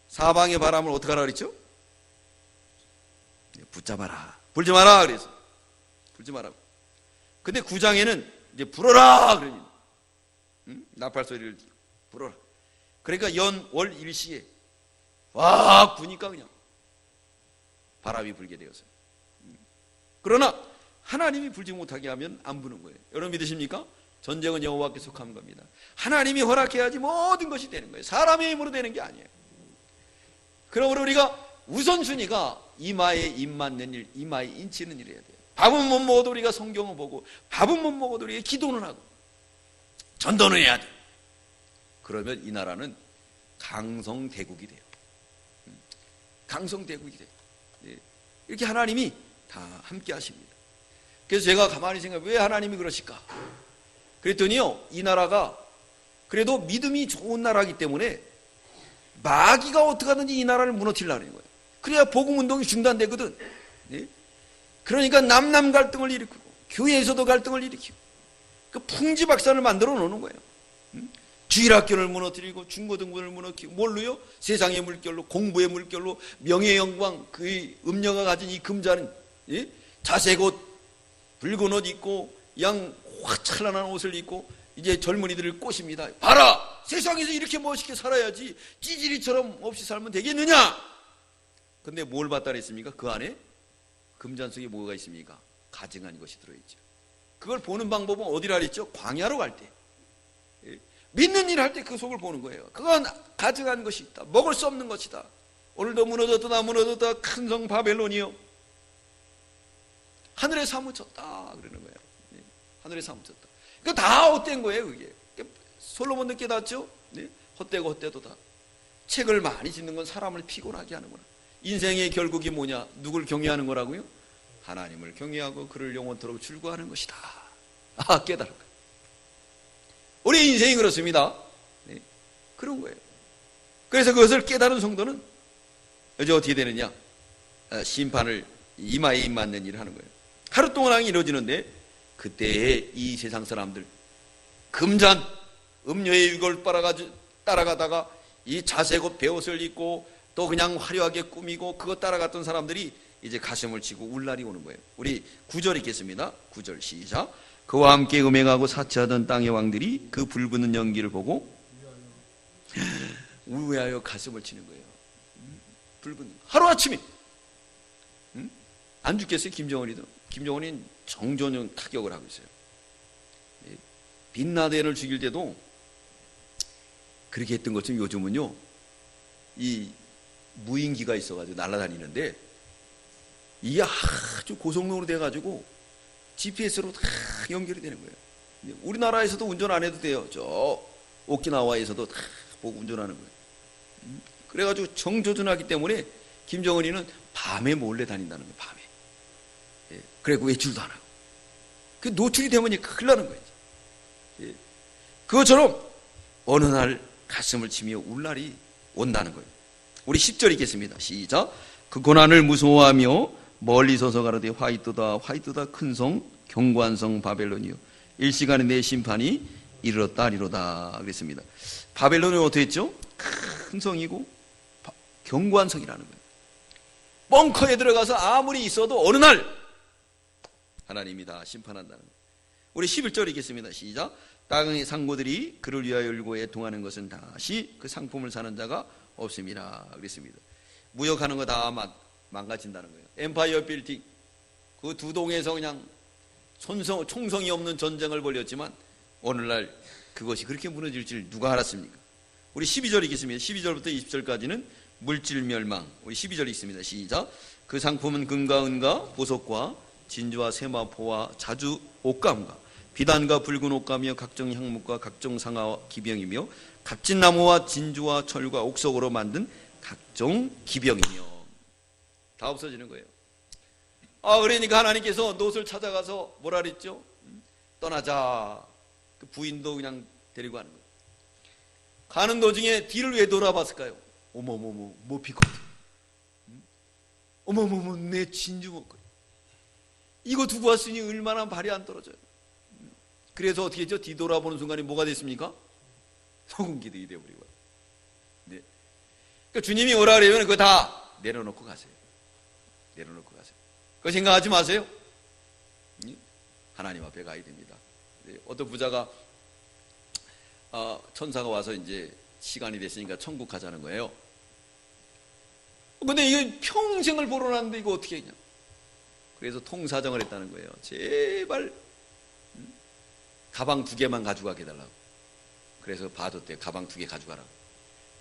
사방의 바람을 어떻게 하라 그랬죠? 붙잡아라. 불지 마라 그래서. 불지 마라고. 근데 9장에는 이제 불어라 그러니. 나팔 소리를 불어라. 그러니까 월 일시에 와 부니까 그냥 바람이 불게 되었어요. 그러나 하나님이 불지 못하게 하면 안 부는 거예요. 여러분 믿으십니까? 전쟁은 여호와께 속한 겁니다. 하나님이 허락해야지 모든 것이 되는 거예요. 사람의 힘으로 되는 게 아니에요. 그러므로 우리가 우선순위가 이마에 입 맞는 일, 이마에 인치는 일을 해야 돼요. 밥은 못 먹어도 우리가 성경을 보고, 밥은 못 먹어도 우리가 기도는 하고 전도는 해야 돼요. 그러면 이 나라는 강성대국이 돼요. 강성대국이 돼요. 이렇게 하나님이 다 함께 하십니다. 그래서 제가 가만히 생각해, 왜 하나님이 그러실까? 그랬더니요, 이 나라가 그래도 믿음이 좋은 나라이기 때문에 마귀가 어떻게 하든지 이 나라를 무너뜨리려는 거예요. 그래야 복음운동이 중단되거든. 네? 그러니까 남남 갈등을 일으키고 교회에서도 갈등을 일으키고 그 풍지박산을 만들어 놓는 거예요. 주일학교를 무너뜨리고 중고등부를 무너뜨리고 뭘로요? 세상의 물결로, 공부의 물결로, 명예 영광, 그 음녀가 가진 이 금자는, 예? 자색 옷, 붉은 옷 입고 양 화찬란한 옷을 입고 이제 젊은이들을 꼬십니다. 봐라! 세상에서 이렇게 멋있게 살아야지 찌질이처럼 없이 살면 되겠느냐? 근데 뭘 봤다 그랬습니까? 그 안에 금잔 속에 뭐가 있습니까? 가증한 것이 들어있죠. 그걸 보는 방법은 어디라 그랬죠? 광야로 갈 때. 믿는 일 할 때 그 속을 보는 거예요. 그건 가증한 것이 있다. 먹을 수 없는 것이다. 오늘도 무너졌다 무너졌다 큰 성 바벨론이요. 하늘에 사무쳤다 그러는 거예요. 하늘에 사무쳤다. 그 다 헛된 거예요. 그게. 솔로몬도 깨닫죠. 네? 헛되고 헛되도다. 책을 많이 짓는 건 사람을 피곤하게 하는구나. 인생의 결국이 뭐냐? 누굴 경외하는 거라고요? 하나님을 경외하고 그를 영원토록 즐거워하는 것이다. 깨달은 거예요. 우리 인생이 그렇습니다. 네, 그런 거예요. 그래서 그것을 깨달은 성도는 이제 어떻게 되느냐? 심판을 이마에 입 맞는 일을 하는 거예요. 하루 동안 이루어지는데 그때의 이 세상 사람들 금잔 음료의 유걸 따라가다가 이 자색옷 베옷을 입고 또 그냥 화려하게 꾸미고 그거 따라갔던 사람들이 이제 가슴을 치고 울 날이 오는 거예요. 우리 9절 읽겠습니다. 9절 시작. 그와 함께 음행하고 사치하던 땅의 왕들이 그 불붙는 연기를 보고 우회하여 가슴을 치는 거예요. 불붙는 하루아침에 안 죽겠어요. 김정은이도. 김정은이 정전용 타격을 하고 있어요. 빈라덴을 죽일 때도 그렇게 했던 것처럼 요즘은요 이 무인기가 있어가지고 날아다니는데 이게 아주 고성능으로 돼가지고 GPS로 다 연결이 되는 거예요. 우리나라에서도 운전 안 해도 돼요. 저 오키나와에서도 다 보고 운전하는 거예요. 그래가지고 정조준하기 때문에 김정은이는 밤에 몰래 다닌다는 거예요. 밤에. 그래고 외출도 안 하고. 그 노출이 되면 큰일 나는 거예요. 그것처럼 어느 날 가슴을 치며 울 날이 온다는 거예요. 우리 10절 읽겠습니다. 시작. 그 고난을 무서워하며 멀리 서서 가로되 화이트다 화이트다 큰 성 견고한 성 바벨론이요 일시간에 내 심판이 이르렀다리로다 그랬습니다. 바벨론은 어떻게 했죠? 큰 성이고 견고한 성이라는 거예요. 벙커에 들어가서 아무리 있어도 어느 날 하나님이 다 심판한다는 거예요. 우리 11절 읽겠습니다. 시작. 땅의 상고들이 그를 위하여 울고 애통하는 것은 다시 그 상품을 사는 자가 없습니다 그랬습니다. 무역하는 거 다 망가진다는 거예요. 엠파이어 빌딩 그 두 동에서 그냥 총성이 없는 전쟁을 벌였지만 오늘날 그것이 그렇게 무너질 줄 누가 알았습니까? 우리 12절 읽겠습니다. 12절부터 20절까지는 물질 멸망. 우리 12절 읽습니다. 시작. 그 상품은 금과 은과 보석과 진주와 세마포와 자주 옷감과 비단과 붉은 옷감이며 각종 향목과 각종 상아와 기병이며 값진 나무와 진주와 철과 옥석으로 만든 각종 기병이며 다 없어지는 거예요. 그러니까 하나님께서 롯을 찾아가서 뭐라 그랬죠? 떠나자. 그 부인도 그냥 데리고 가는 거예요. 가는 도중에 뒤를 왜 돌아봤을까요? 어머머머 뭐 피거든. 어머머머 내 진주 목걸이. 이거 두고 왔으니 얼마나 발이 안 떨어져요. 그래서 어떻게 했죠? 뒤돌아보는 순간에 뭐가 됐습니까? 소금기둥이 되어버리고. 네. 그러니까 주님이 오라 그러면 그거 다 내려놓고 가세요. 내려놓고 가세요. 그거 생각하지 마세요. 하나님 앞에 가야 됩니다. 네. 어떤 부자가 천사가 와서 이제 시간이 됐으니까 천국 가자는 거예요. 근데 이거 평생을 벌어놨는데 이거 어떻게 했냐? 그래서 통사정을 했다는 거예요. 제발 가방 2개만 가져가게 해달라고. 그래서 봐줬대요. 가방 2개 가져가라고.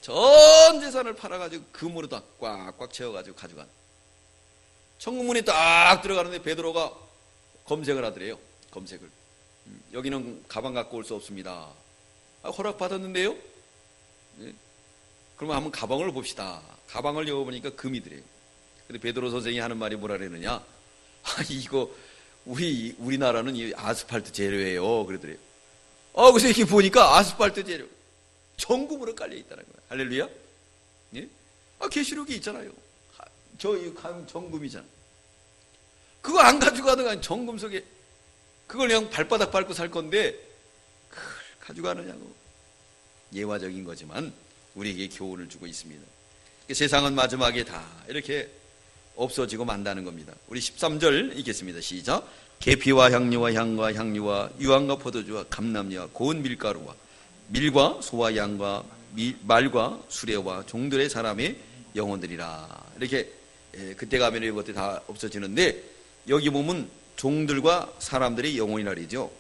전 재산을 팔아가지고 금으로 다 꽉꽉 채워가지고 가져간. 천국문에 딱 들어가는데 베드로가 검색을 하더래요. 검색을. 여기는 가방 갖고 올 수 없습니다. 허락받았는데요? 네. 그러면 한번 가방을 봅시다. 가방을 열어보니까 금이더래요. 근데 베드로 선생이 하는 말이 뭐라 그러느냐? 이거 우리나라는 이 아스팔트 재료예요. 그러더래요. 그래서 이렇게 보니까 아스팔트 재료 정금으로 깔려 있다는 거예요. 할렐루야. 예? 계시록이 있잖아요. 저 정금이잖아. 그거 안 가져가다가 정금 속에 그걸 그냥 발바닥 밟고 살 건데 그걸 가져가느냐고. 예화적인 거지만 우리에게 교훈을 주고 있습니다. 세상은 마지막에 다 이렇게 없어지고 만다는 겁니다. 우리 13절 읽겠습니다. 시작. 계피와 향료와 향과 향유와 유황과 포도주와 감람류와 고운 밀가루와 밀과 소와 양과 말과 수레와 종들의 사람의 영혼들이라. 이렇게 그때 가면 이것들이 다 없어지는데, 여기 보면 종들과 사람들의 영혼이라 그러죠.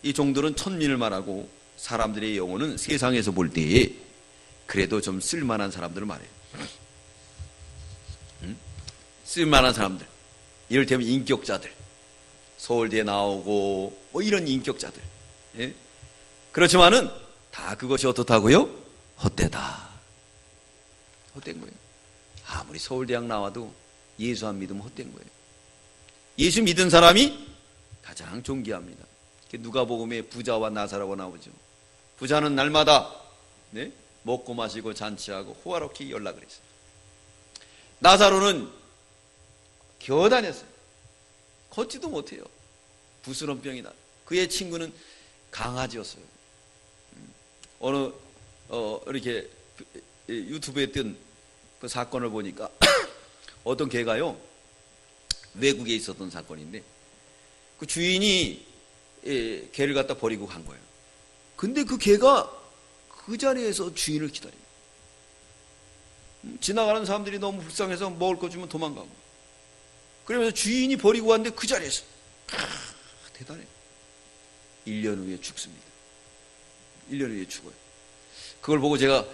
이 종들은 천민을 말하고 사람들의 영혼은 세상에서 볼 때에 그래도 좀 쓸만한 사람들을 말해요. 쓸만한 사람들, 이를테면 인격자들, 서울대에 나오고 뭐 이런 인격자들. 예? 그렇지만은 다 그것이 어떻다고요? 헛되다. 헛된 거예요. 아무리 서울대학 나와도 예수 안 믿으면 헛된 거예요. 예수 믿은 사람이 가장 존귀합니다. 누가복음에 부자와 나사로가 나오죠. 부자는 날마다 먹고 마시고 잔치하고 호화롭게 연락을 했어요. 나사로는 겨우 다녔어요. 걷지도 못해요. 부스럼 병이 나. 그의 친구는 강아지였어요. 어느 이렇게 유튜브에 뜬 그 사건을 보니까 어떤 개가요, 외국에 있었던 사건인데 그 주인이 개를 갖다 버리고 간 거예요. 근데 그 개가 그 자리에서 주인을 기다려요. 지나가는 사람들이 너무 불쌍해서 먹을 거 주면 도망가고, 그러면서 주인이 버리고 왔는데 그 자리에서 대단해. 1년 후에 죽습니다. 1년 후에 죽어요. 그걸 보고 제가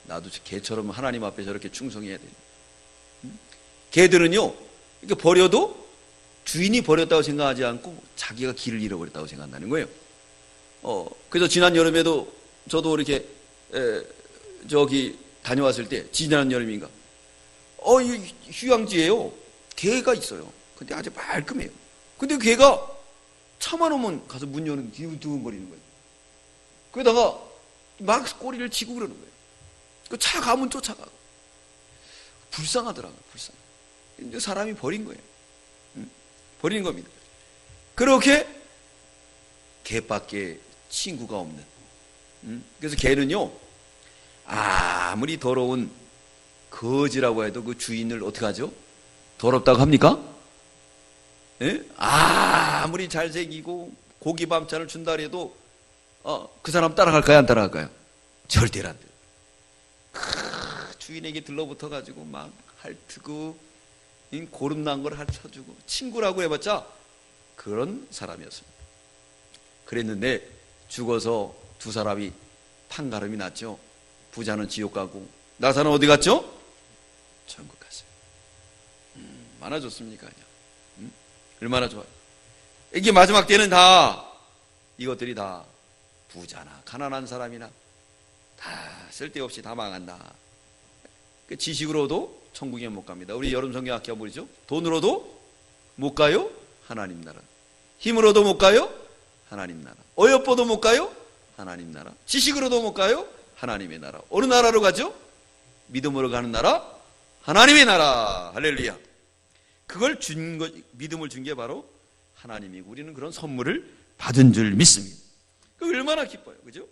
나도 개처럼 하나님 앞에 저렇게 충성해야 돼. 개들은요, 이렇게 버려도 주인이 버렸다고 생각하지 않고 자기가 길을 잃어버렸다고 생각한다는 거예요. 그래서 지난 여름에도 저도 이렇게 저기 다녀왔을 때, 지난 여름인가, 휴양지에요, 개가 있어요. 근데 아주 말끔해요. 근데 그 개가 차만 오면 가서 문 여는 두근거리는 거예요. 그러다가 막 꼬리를 치고 그러는 거예요. 그 차 가면 쫓아가고. 불쌍하더라고요. 불쌍해. 이제 사람이 버린 거예요. 버리는 겁니다. 그렇게 개밖에 친구가 없는. 그래서 개는요, 아무리 더러운 거지라고 해도 그 주인을 어떻게 하죠? 더럽다고 합니까? 예? 아무리 잘생기고 고기 반찬을 준다 해도 그 사람 따라갈까요? 안 따라갈까요? 절대로 안 돼요. 주인에게 들러붙어 가지고 막 핥고 고름난 걸 핥아주고 친구라고 해봤자 그런 사람이었습니다. 그랬는데 죽어서 두 사람이 판가름이 났죠. 부자는 지옥 가고 나사는 어디 갔죠? 천국 갔어요. 얼마나 좋습니까? 얼마나 좋아요. 이게 마지막 때는 다 이것들이 다 부자나 가난한 사람이나 다 쓸데없이 다 망한다. 지식으로도 천국에 못 갑니다. 우리 여름 성경 학교 보이죠? 돈으로도 못 가요? 하나님 나라. 힘으로도 못 가요? 하나님 나라. 어여뻐도 못 가요? 하나님 나라. 지식으로도 못 가요? 하나님의 나라. 어느 나라로 가죠? 믿음으로 가는 나라? 하나님의 나라. 할렐루야. 그걸 믿음을 준 게 바로 하나님이고, 우리는 그런 선물을 받은 줄 믿습니다. 그 얼마나 기뻐요. 그죠?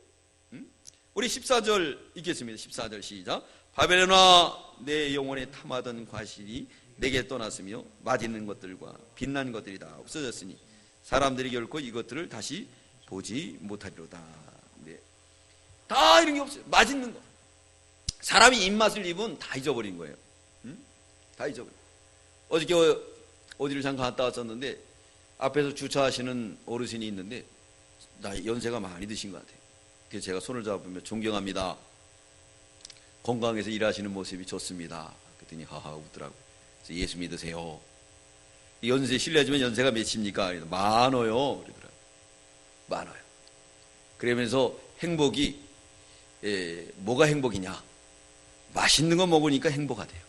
우리 14절 읽겠습니다. 14절 시작. 바벨론아, 내 영혼에 탐하던 과실이 내게 떠났으며 맛있는 것들과 빛난 것들이 다 없어졌으니 사람들이 결코 이것들을 다시 보지 못하리로다. 네. 다 이런 게 없어요. 맛있는 거. 사람이 입맛을 입은 다 잊어버린 거예요. 다 잊어버린 거예요. 어저께 어디를 잠깐 갔다 왔었는데 앞에서 주차하시는 어르신이 있는데 연세가 많이 드신 것 같아요. 그래서 제가 손을 잡으며 존경합니다. 건강해서 일하시는 모습이 좋습니다. 그랬더니 하하 웃더라고요. 그래서 예수 믿으세요. 연세 실례지만 연세가 몇입니까? 많아요. 그러더라고요. 많아요. 그러면서 행복이 뭐가 행복이냐? 맛있는 거 먹으니까 행복하대요.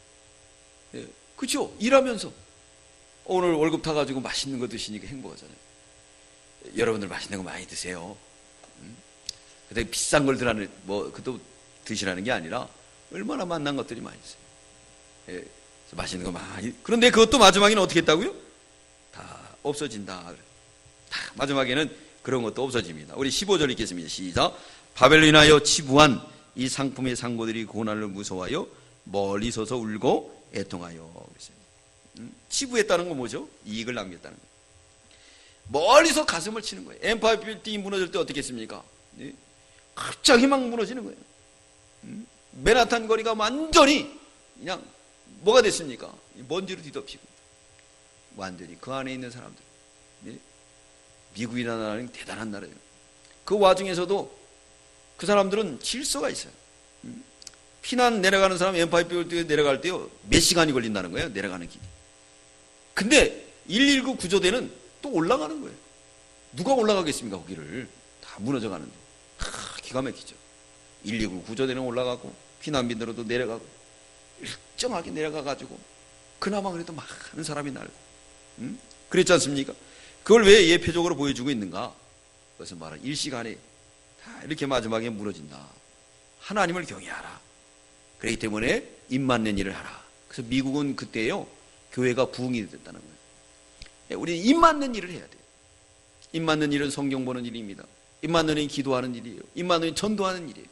그렇죠? 일하면서 오늘 월급 타가지고 맛있는 거 드시니까 행복하잖아요. 여러분들 맛있는 거 많이 드세요. 근데 비싼 걸 그것도 드시라는 게 아니라 얼마나 맛난 것들이 많이 있어요. 맛있는 거 많이. 그런데 그것도 마지막에는 어떻게 했다고요? 다 없어진다. 마지막에는 그런 것도 없어집니다. 우리 15절 읽겠습니다. 시작. 바벨론에 인하여 치부한 이 상품의 상고들이 고난을 무서워하여 멀리 서서 울고 애통하여. 치부했다는 건 뭐죠? 이익을 남겼다는 거예요. 멀리서 가슴을 치는 거예요. 엠파이어 빌딩이 무너질 때 어떻게 했습니까? 갑자기 막 무너지는 거예요. 맨하탄 거리가 완전히 그냥 뭐가 됐습니까? 먼지로 뒤덮이고 완전히 그 안에 있는 사람들. 미국이라는 나라는 대단한 나라예요. 그 와중에서도 그 사람들은 질서가 있어요. 피난 내려가는 사람 엠파이어 빌딩에 내려갈 때요 몇 시간이 걸린다는 거예요. 내려가는 길이. 근데 119 구조대는 또 올라가는 거예요. 누가 올라가겠습니까? 거기를 다 무너져 가는데. 기가 막히죠. 119 구조대는 올라가고 피난민들도 내려가고 일정하게 내려가가지고 그나마 그래도 많은 사람이 날고 그랬지 않습니까? 그걸 왜 예표적으로 보여주고 있는가? 그것은 바로 일시간에 다 이렇게 마지막에 무너진다. 하나님을 경외하라. 그렇기 때문에 입 맞는 일을 하라. 그래서 미국은 그때요 교회가 부흥이 됐다는 거예요. 우리는 입 맞는 일을 해야 돼요. 입 맞는 일은 성경 보는 일입니다. 입 맞는 일은 기도하는 일이에요. 입 맞는 일은 전도하는 일이에요.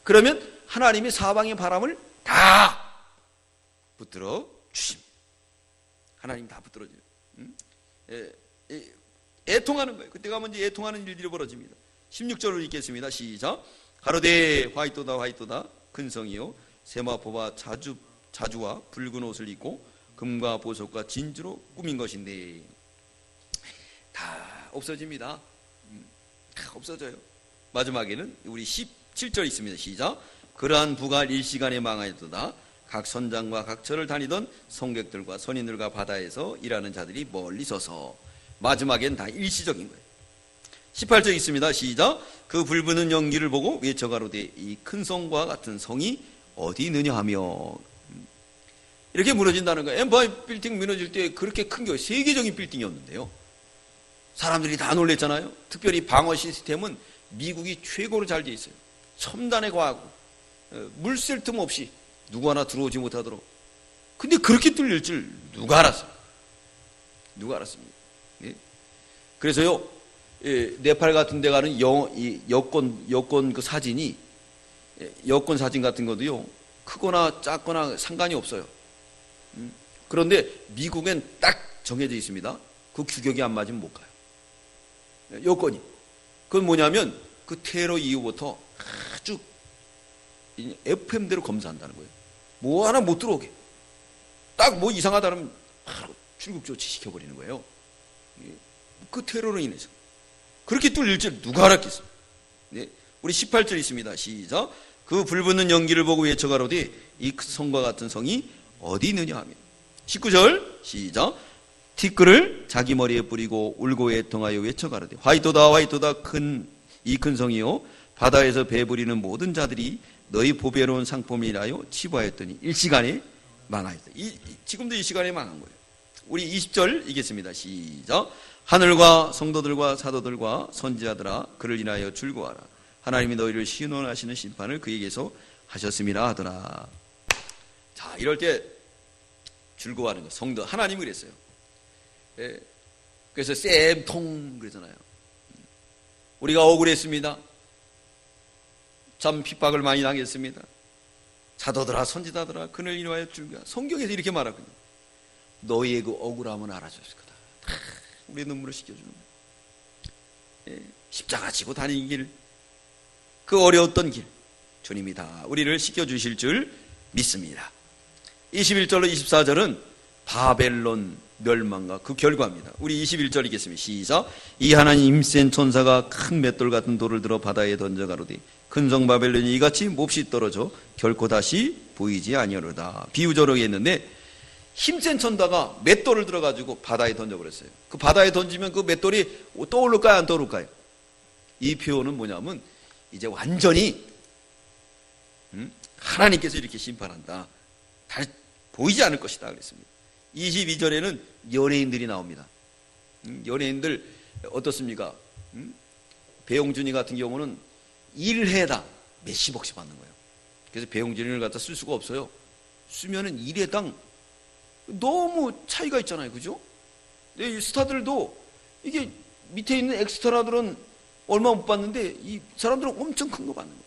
그러면 하나님의 사방의 바람을 다 붙들어 주십니다. 하나님 다 붙들어 줘요. 애통하는 거예요. 그때 가면 이제 애통하는 일들이 벌어집니다. 16절을 읽겠습니다. 시작. 가로되 화이토다 화이토다 큰 성이요 세마포와 자주와 붉은 옷을 입고 금과 보석과 진주로 꾸민 것인데 다 없어집니다. 다 없어져요. 마지막에는 우리 17절 있습니다. 시작. 그러한 부가 일시간에 망하였도다. 각 선장과 각 처를 다니던 성객들과 선인들과 바다에서 일하는 자들이 멀리 서서. 마지막엔 다 일시적인 거예요. 18절 있습니다. 시작. 그 불부는 연기를 보고 외쳐가로되 이 큰 성과 같은 성이 어디 있느냐 하며. 이렇게 무너진다는 거예요. 엠파이어 빌딩 무너질 때 그렇게 큰 게 세계적인 빌딩이었는데요. 사람들이 다 놀랬잖아요. 특별히 방어 시스템은 미국이 최고로 잘 돼 있어요. 첨단의 과학, 물 쓸 틈 없이 누구 하나 들어오지 못하도록. 근데 그렇게 뚫릴 줄 누가 알았어요? 누가 알았습니까? 예? 그래서요, 네팔 같은 데 가는 여권 그 사진이, 여권 사진 같은 것도요, 크거나 작거나 상관이 없어요. 그런데 미국엔 딱 정해져 있습니다. 그 규격이 안 맞으면 못 가요. 여건이. 그건 뭐냐면 그 테러 이후부터 아주 FM대로 검사한다는 거예요. 뭐 하나 못 들어오게. 딱 뭐 이상하다면 바로 출국 조치 시켜버리는 거예요. 그 테러로 인해서. 그렇게 뚫릴 줄 누가 알았겠어요? 네. 우리 18절 있습니다. 시작. 그 불붙는 연기를 보고 외쳐가로되 이 성과 같은 성이 어디 있느냐 하며. 19절 시작. 티끌을 자기 머리에 뿌리고 울고 애통하여 외쳐가로되 화이토다 화이토다 이 큰 성이요 바다에서 배부리는 모든 자들이 너희 보배로운 상품이라여 치부하였더니 일시간에 망하였다. 지금도 이 시간에 망한 거예요. 우리 20절 읽겠습니다. 시작. 하늘과 성도들과 사도들과 선지자들아 그를 인하여 즐거워하라. 하나님이 너희를 신원하시는 심판을 그에게서 하셨음이라 하더라. 자, 이럴 때 즐거워하는 거. 성도 하나님이 그랬어요. 예. 그래서 쌤통 그러잖아요. 우리가 억울했습니다. 참 핍박을 많이 당했습니다. 사도들아 선지자들아 그를 인하여 즐거워. 성경에서 이렇게 말하거든요. 너희의 그 억울함은 알아줬을 거다. 다 우리의 눈물을 씻겨주는 거예요. 예. 십자가 지고 다니는 길, 그 어려웠던 길 주님이 다 우리를 씻겨주실 줄 믿습니다. 21절로 24절은 바벨론 멸망과 그 결과입니다. 우리 21절 읽겠습니다. 시작. 이 하나님 힘센 천사가 큰 맷돌 같은 돌을 들어 바다에 던져 가로되 큰 성 바벨론이 이같이 몹시 떨어져 결코 다시 보이지 아니하리로다. 비유적으로 했는데 힘센 천사가 맷돌을 들어가지고 바다에 던져버렸어요. 그 바다에 던지면 그 맷돌이 떠오를까요? 안 떠오를까요? 이 표현은 뭐냐면 이제 완전히 하나님께서 이렇게 심판한다. 다시 보이지 않을 것이다 그랬습니다. 22절에는 연예인들이 나옵니다. 연예인들 어떻습니까? 배용준이 같은 경우는 1회당 몇십억씩 받는 거예요. 그래서 배용준을 갖다 쓸 수가 없어요. 쓰면은 1회당 너무 차이가 있잖아요. 그죠? 이 스타들도 이게 밑에 있는 엑스트라들은 얼마 못 받는데 이 사람들은 엄청 큰 거 받는 거예요.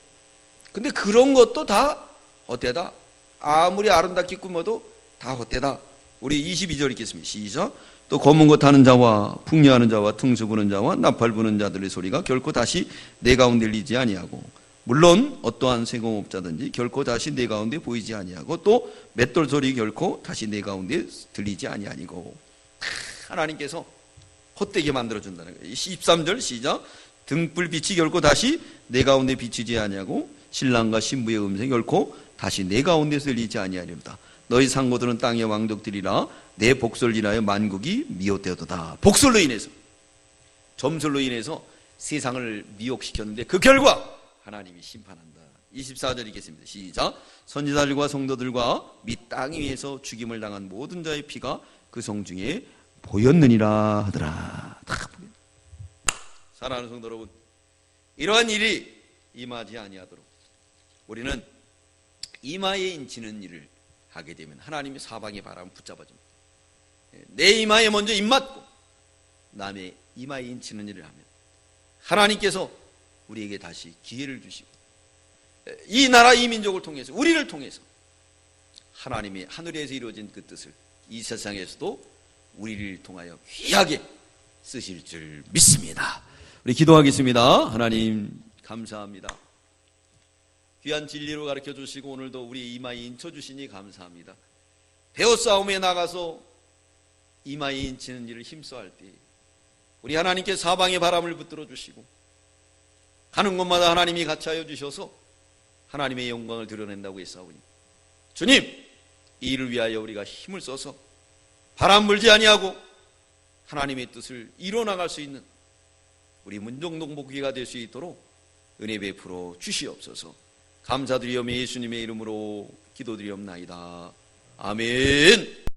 근데 그런 것도 다 헛되다. 아무리 아름답게 꾸며도 다 헛되다. 우리 22절 읽겠습니다. 시작. 또 검은 것 타는 자와 풍류하는 자와 퉁수 부는 자와 나팔 부는 자들의 소리가 결코 다시 내 가운데 들리지 아니하고, 물론 어떠한 세공업자든지 결코 다시 내 가운데 보이지 아니하고, 또 맷돌 소리 결코 다시 내 가운데 들리지 아니하니고. 하나님께서 헛되게 만들어준다는 거예요. 13절 시작. 등불 빛이 결코 다시 내 가운데 비치지 아니하고, 신랑과 신부의 음성이 결코 다시 내 가운데서 들리지 아니하리로다. 너희 상고들은 땅의 왕족들이라 내 복설을 인하여 만국이 미혹되었도다. 복설로 인해서, 점술로 인해서 세상을 미혹시켰는데 그 결과 하나님이 심판한다. 24절 읽겠습니다. 시작. 선지자들과 성도들과 및 땅 위에서 죽임을 당한 모든 자의 피가 그 성 중에 보였느니라 하더라. 다 보였다. 사랑하는 성도 여러분, 이러한 일이 임하지 아니하도록 우리는 이마에 인치는 일을 하게 되면 하나님이 사방의 바람을 붙잡아줍니다. 내 이마에 먼저 입맞고 남의 이마에 인치는 일을 하면 하나님께서 우리에게 다시 기회를 주시고, 이 나라 이 민족을 통해서, 우리를 통해서 하나님이 하늘에서 이루어진 그 뜻을 이 세상에서도 우리를 통하여 귀하게 쓰실 줄 믿습니다. 우리 기도하겠습니다. 하나님 감사합니다. 귀한 진리로 가르쳐 주시고 오늘도 우리 이마에 인쳐 주시니 감사합니다. 베어싸움에 나가서 이마에 인치는 일을 힘써할 때 우리 하나님께 사방의 바람을 붙들어 주시고 가는 곳마다 하나님이 같이 하여 주셔서 하나님의 영광을 드러낸다고 했사오니, 주님, 이 일을 위하여 우리가 힘을 써서 바람 불지 아니하고 하나님의 뜻을 이뤄나갈 수 있는 우리 문정동복귀가 될 수 있도록 은혜 베풀어 주시옵소서. 감사드리오며 예수님의 이름으로 기도드리옵나이다. 아멘.